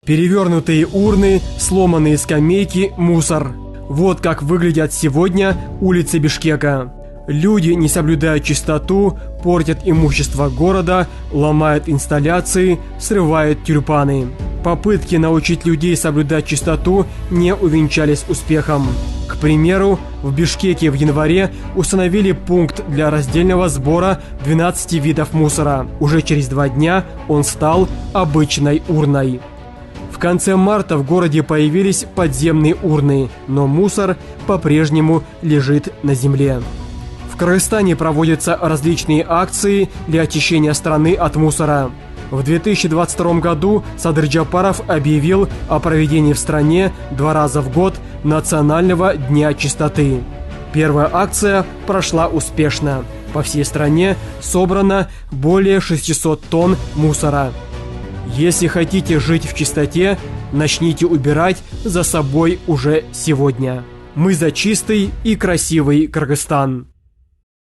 Перевернутые урны, сломанные скамейки, мусор. Вот как выглядят сегодня улицы Бишкека. Люди не соблюдают чистоту, портят имущество города, ломают инсталляции, срывают тюльпаны. Попытки научить людей соблюдать чистоту не увенчались успехом. К примеру, в Бишкеке в январе установили пункт для раздельного сбора 12 видов мусора. Уже через 2 дня он стал обычной урной. В конце марта в городе появились подземные урны, но мусор по-прежнему лежит на земле. В Кыргызстане проводятся различные акции для очищения страны от мусора. В 2022 году Садыр Джапаров объявил о проведении в стране 2 раза в год Национального дня чистоты. Первая акция прошла успешно. По всей стране собрано более 600 тонн мусора. Если хотите жить в чистоте, начните убирать за собой уже сегодня. Мы за чистый и красивый Кыргызстан.